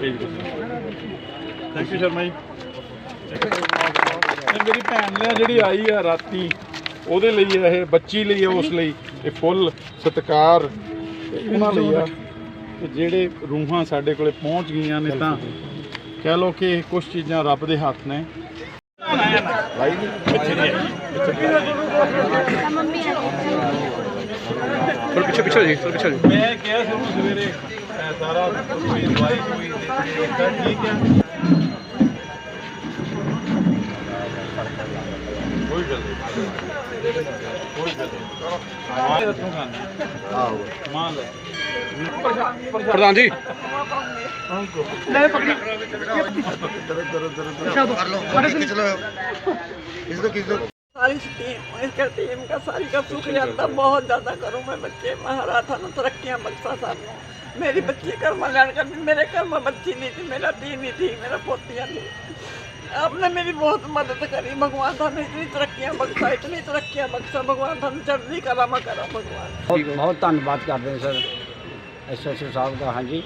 ਭੇਜ ਦਿੰਦੇ। Thank you Sharma ji. मेरी भैन ने जी आई है राती ਉਹਦੇ ਲਈ ਇਹ ਬੱਚੀ ਲਈ ਹੈ, ਉਸ ਲਈ ਇਹ ਫੁੱਲ ਸਤਿਕਾਰ ਉਹਨਾਂ ਲਈ ਆ। ਤੇ ਜਿਹੜੇ ਰੂਹਾਂ ਸਾਡੇ ਕੋਲੇ ਪਹੁੰਚ ਗਈਆਂ ਨੇ ਤਾਂ ਕਹਿ ਲਓ ਕਿ ਕੁਝ ਚੀਜ਼ਾਂ ਰੱਬ ਦੇ ਹੱਥ ਨੇ। ਪਿੱਛੇ ਪਿੱਛੇ ਜੀ ਪਿੱਛੇ ਜੀ। ਮੈਂ ਕਿਹਾ ਸੀ ਉਹਨੂੰ ਸਵੇਰੇ ਸਾਰਾ ਦਵਾਈ ਕੋਈ ਠੀਕ ਹੈ, कोई गल प्रधान जी सारी टीम का सारी का शुक्रिया अदा बहुत ज़्यादा करूँ मैं। बच्चे महाराज थानू तरक्कियां बख्शा सानू। मेरी बच्ची घर में लड़ कर मेरे घर में बच्ची नहीं थी, मेरा धी नहीं थी, मेरा पोतियाँ नहीं। आपने मेरी बहुत मदद करी। भगवान थाने इतनी तरक्कियां बख्शा, इतनी तरक्कियां बख्शा। भगवान थाने चढ़ती कला में करा भगवान। बहुत धन्यवाद करते हैं सर SHO साहब का। हाँ जी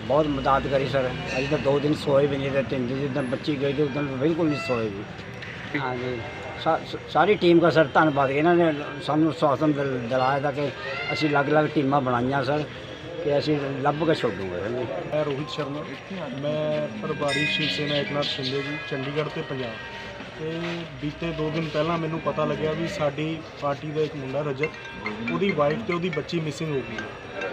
बहुत मदद करी सर। अभी तो 2 दिन सोए भी नहीं थे, 3 दिन जिस दिन बच्ची गई थी उस दिन बिल्कुल नहीं सोए भी। हाँ जी सारी टीम का सर धन्यवाद। इन्होंने सानू स्वासन दिलाया था कि असी अलग अलग टीमां बनाइया सर कि असी लभ के छोड़ूंगे। मैं रोहित शर्मा, मैं प्रभारी शिव सेना एकनाथ शिंदे जी चंडीगढ़ ते पंजाब। तो बीते 2 दिन पहला मैनू पता लग्या भी साडी पार्टी का एक मुंडा रजत, उहदी वाइफ ते उहदी बच्ची मिसिंग हो गई।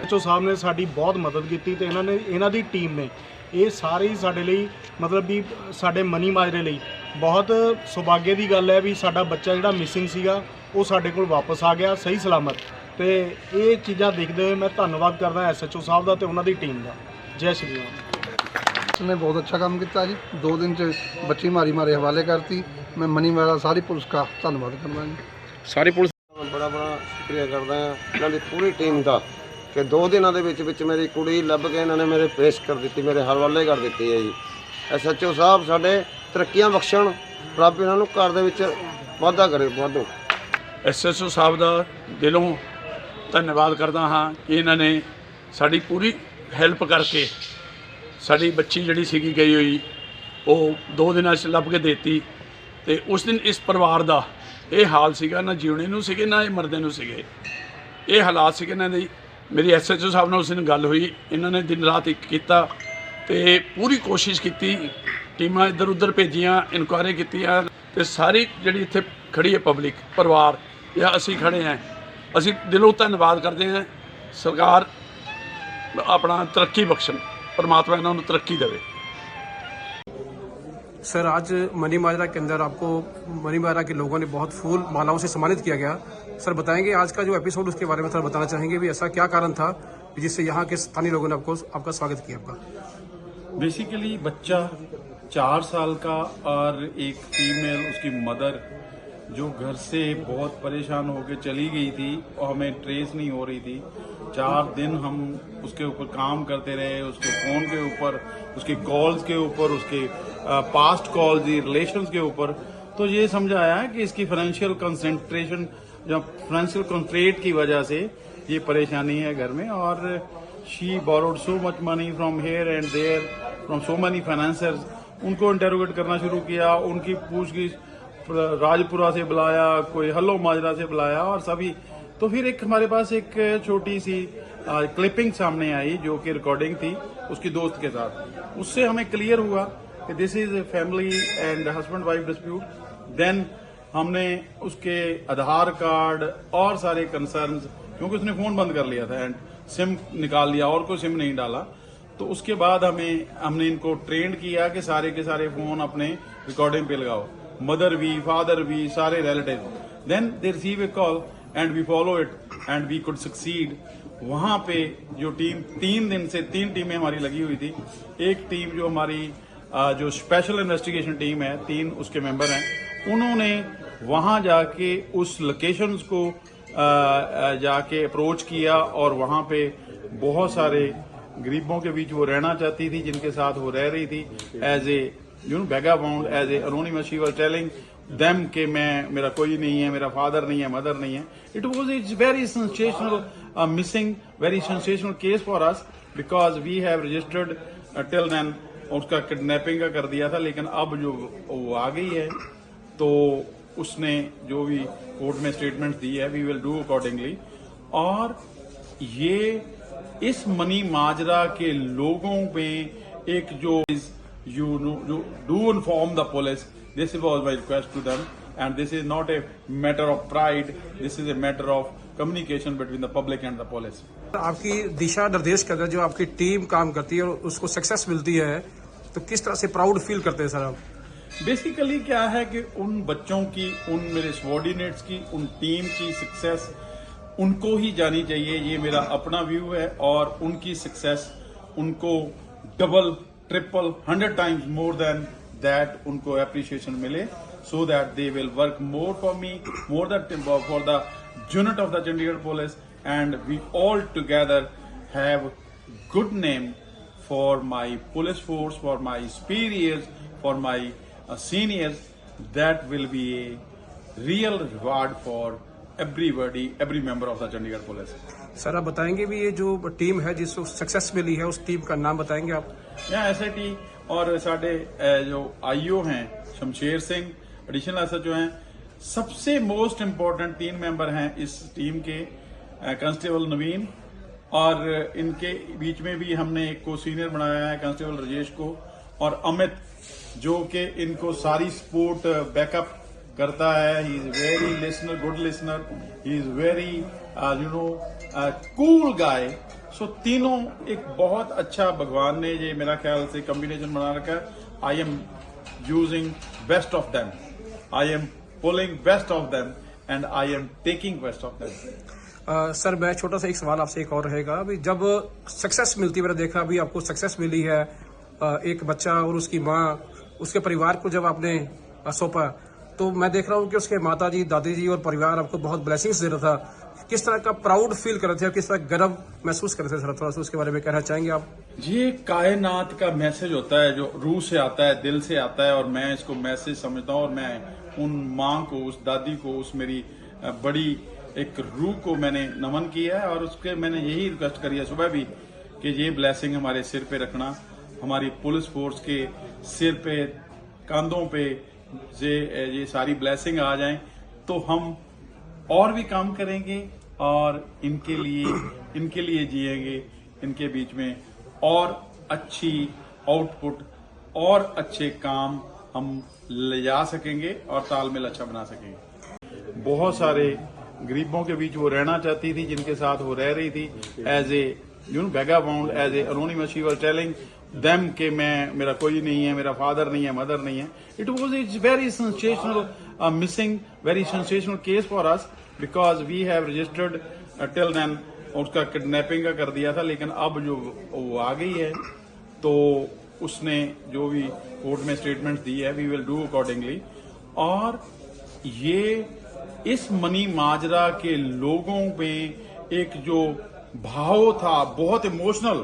SHO साहब ने साडी बहुत मदद की ते इन्हां दी टीम ने ये सारे ही साडे लई मतलब भी साडे मनी माजरे लई बहुत सौभाग्य की गल है भी साडा बच्चा जिहड़ा मिसिंग सीगा वो साडे कोल वापस आ गया सही सलामत। तो ये चीज़ां देखते हुए मैं धन्यवाद करदा SHO साहब का तो उन्होंने टीम का। जय श्री राम। उसने बहुत अच्छा काम किया जी। 2 दिन च बच्ची मारे हवाले करती। मैं मनी वाला सारी पुलिस का धन्यवाद करना जी। सारी पुलिस बड़ा शुक्रिया करदा हां इन्हां दी पूरी टीम का कि 2 दिनों के विच मेरी कुड़ी लभ के इन्होंने मेरे पेश कर दी, मेरे हवाले कर दी है जी। SHO साहब साडे तरक्कियां बख्शण, रब इन्हों घर दे विच वाधा करे वाधो। SHO साहब का दिलों धन्यवाद करदा हाँ कि इन्होंने साड़ी पूरी हैल्प करके साड़ी बच्ची जिहड़ी सीगी गई हुई वो 2 दिनों लभ के देती। तो उस दिन इस परिवार का ये हाल सीगा, ना जीवने नूं सीगे ना मरदे नूं सीगे, ये हालात सीगे इन्हां दी। मेरी SHO साहब नाल उस दिन गल हुई, इन्होंने दिन रात एक किया तो पूरी कोशिश की, टीमां इधर उधर भेजियां, इनकुआरी कीतियां ते सारी जिहड़ी इत्थे खड़ी है पब्लिक परिवार या असी खड़े हैं, असी दिलों धन्यवाद करते हैं। सरकार अपना तरक्की बख्शण, परमात्मा इन्होंने तरक्की देवे। सर आज मनी माजरा के अंदर आपको मनी माजरा के लोगों ने बहुत फूल मालाओं से सम्मानित किया गया। सर बताएंगे आज का जो एपिसोड उसके बारे में सर बताना चाहेंगे भी ऐसा क्या कारण था जिससे यहाँ के स्थानीय लोगों ने आपका स्वागत किया। आपका बेसिकली बच्चा 4 साल का और एक फीमेल उसकी मदर जो घर से बहुत परेशान होकर चली गई थी और हमें ट्रेस नहीं हो रही थी। 4 दिन हम उसके ऊपर काम करते रहे, उसके फ़ोन के ऊपर, उसके कॉल्स के ऊपर, उसके पास्ट कॉल्स, रिलेशंस के ऊपर। तो ये समझ आया कि इसकी फाइनेंशियल कंसंट्रेशन या फाइनेंशियल कंस्ट्रेंट की वजह से ये परेशानी है घर में। और she borrowed so much money from here and there from so money financers. उनको इंटेरोगेट करना शुरू किया, उनकी पूछगिछ राजपुरा से बुलाया, कोई हल्लो माजरा से बुलाया और सभी। तो फिर एक हमारे पास एक छोटी सी क्लिपिंग सामने आई जो कि रिकॉर्डिंग थी उसकी दोस्त के साथ। उससे हमें क्लियर हुआ कि this is a family and husband wife dispute. Then हमने उसके आधार कार्ड और सारे कंसर्न्स, क्योंकि उसने फोन बंद कर लिया था एंड सिम निकाल लिया और कोई सिम नहीं डाला, तो उसके बाद हमने इनको ट्रेंड किया कि सारे के सारे फोन अपने रिकॉर्डिंग पे लगाओ, मदर भी, फादर भी, सारे relative. Then they receive a call and we follow it and we could succeed. वहां पे जो टीम 3 दिन से 3 टीमें हमारी लगी हुई थी। एक टीम जो हमारी जो स्पेशल इन्वेस्टिगेशन टीम है, 3 उसके मेंबर हैं, उन्होंने वहां जाके उस लोकेशंस को जाके अप्रोच किया और वहां पे बहुत सारे गरीबों के बीच वो रहना चाहती थी जिनके साथ वो रह रही थी as a vagabond, as a anonymous she was telling them कि मेरा कोई नहीं है, मेरा फादर नहीं है, मदर नहीं है। It's very sensational missing, very sensational case for us because we have registered till then उसका किडनैपिंग का कर दिया था, लेकिन अब जो वो आ गई है तो उसने जो भी कोर्ट में स्टेटमेंट दी है वी विल डू अकॉर्डिंगली। और ये इस मनी माजरा के लोगों में एक जो you do inform the police, this was my request to them and this is not a matter of pride, this is a matter of communication between the public and the police. आपकी दिशा निर्देश के अंदर जो आपकी team काम करती है और उसको सक्सेस मिलती है तो किस तरह से प्राउड फील करते हैं सर आप? बेसिकली क्या है कि उन बच्चों की, उन मेरे सबॉर्डिनेट्स की, उन टीम की सक्सेस उनको ही जानी चाहिए, ये मेरा अपना व्यू है। और उनकी सक्सेस उनको double triple 100 times more than that उनको अप्रिसिएशन मिले, so that they will work more for me, more for the unit of the Chandigarh Police, and we all together have good name for my police force, for my superiors, for my seniors. That will be a real reward for everybody, every member of the Chandigarh Police. Sir आप बताएंगे भी ये जो team है जिसको success मिली है उस team का नाम बताएंगे आप? यहाँ SIT और साढ़े जो IO हैं शमशेर सिंह, एडिशनल SHO हैं, सबसे मोस्ट इम्पोर्टेंट 3 मेंबर हैं इस टीम के, कांस्टेबल नवीन, और इनके बीच में भी हमने एक को सीनियर बनाया है कांस्टेबल राजेश को, और अमित जो कि इनको सारी सपोर्ट बैकअप करता है। He is very listener, good listener, he is very cool guy. So तीनों एक बहुत अच्छा भगवान ने ये मेरा ख्याल से कॉम्बिनेशन बना रखा है। I am using best of them, I am pulling best of them and I am taking best of them. Sir मैं छोटा सा एक सवाल आपसे एक और रहेगा, अभी जब सक्सेस मिलती है, मैंने देखा अभी आपको सक्सेस मिली है, एक बच्चा और उसकी माँ, उसके परिवार को जब आपने सौंपा तो मैं देख रहा हूँ कि उसके माता जी, दादी जी और परिवार आपको बहुत ब्लेसिंग्स दे रहा था। किस तरह का प्राउड फील कर रहे थे और किस तरह गर्व महसूस कर रहे थे सर, थोड़ा सा उसके बारे में कहना चाहेंगे आप? ये कायनात का मैसेज होता है जो रूह से आता है, दिल से आता है, और मैं इसको मैसेज समझता हूँ। और मैं उन माँ को, उस दादी को, उस मेरी बड़ी एक रूह को मैंने नमन किया है, और उसके मैंने यही रिक्वेस्ट करी है सुबह भी कि ये ब्लेसिंग हमारे सिर पे रखना, हमारी पुलिस फोर्स के सिर पे, कंधों पे ये सारी ब्लेसिंग आ जाएं तो हम और भी काम करेंगे और इनके लिए जिएंगे, इनके बीच में और अच्छी आउटपुट और अच्छे काम हम ले जा सकेंगे और तालमेल अच्छा बना सकेंगे। बहुत सारे गरीबों के बीच वो रहना चाहती थी, जिनके साथ वो रह रही थी as a vagabond, as a anonymous, she was telling them कि मेरा कोई नहीं है, मेरा फादर नहीं है, मदर नहीं है। It's very sensational, missing, very sensational case for us because we have registered till then उसका किडनैपिंग का कर दिया था, लेकिन अब जो वो आ गई है तो उसने जो भी कोर्ट में स्टेटमेंट दी है वी विल डू अकॉर्डिंगली। और ये इस मनी माजरा के लोगों में एक जो भाव था, बहुत इमोशनल,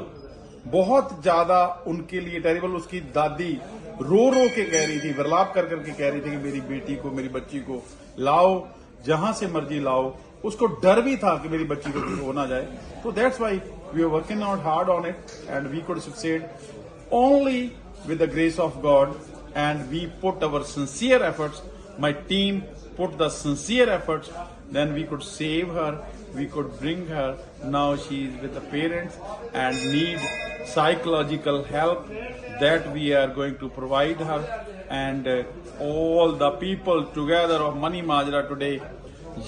बहुत ज्यादा उनके लिए टेरिबल। उसकी दादी रो रो के कह रही थी, विलाप कर करके कह रही थी कि मेरी बेटी को, मेरी बच्ची को लाओ, जहां से मर्जी लाओ। उसको डर भी था कि मेरी बच्ची को कुछ हो ना जाए। तो that's why we are working out hard on it and we could succeed only with the grace of God, and we put our sincere efforts. My team put the sincere efforts, then we could save her, we could bring her. Now she is with the parents and need psychological help that we are going to provide her. And all the people together of Mani Majra today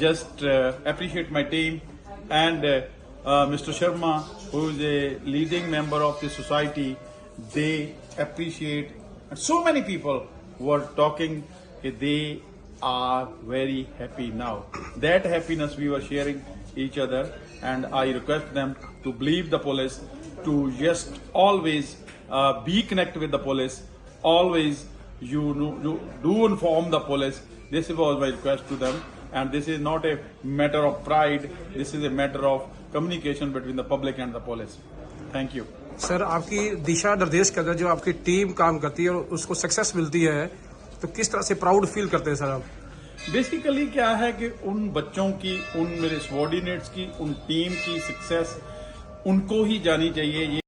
just appreciate my team and Mr. Sharma, who is a leading member of the society. They appreciate, and so many people were talking that they are very happy now. That happiness we were sharing each other, and I request them to believe the police, to just always be connected with the police, always you do inform the police. This was my request to them, and this is not a matter of pride, this is a matter of communication between the public and the police. Thank you. Sir आपकी दिशा निर्देश के अंदर जो आपकी team काम करती है और उसको सक्सेस मिलती है तो किस तरह से प्राउड फील करते हैं सर आप? बेसिकली क्या है कि उन बच्चों की, उन मेरे सबॉर्डिनेट्स की, उन टीम की सक्सेस उनको ही जानी चाहिए।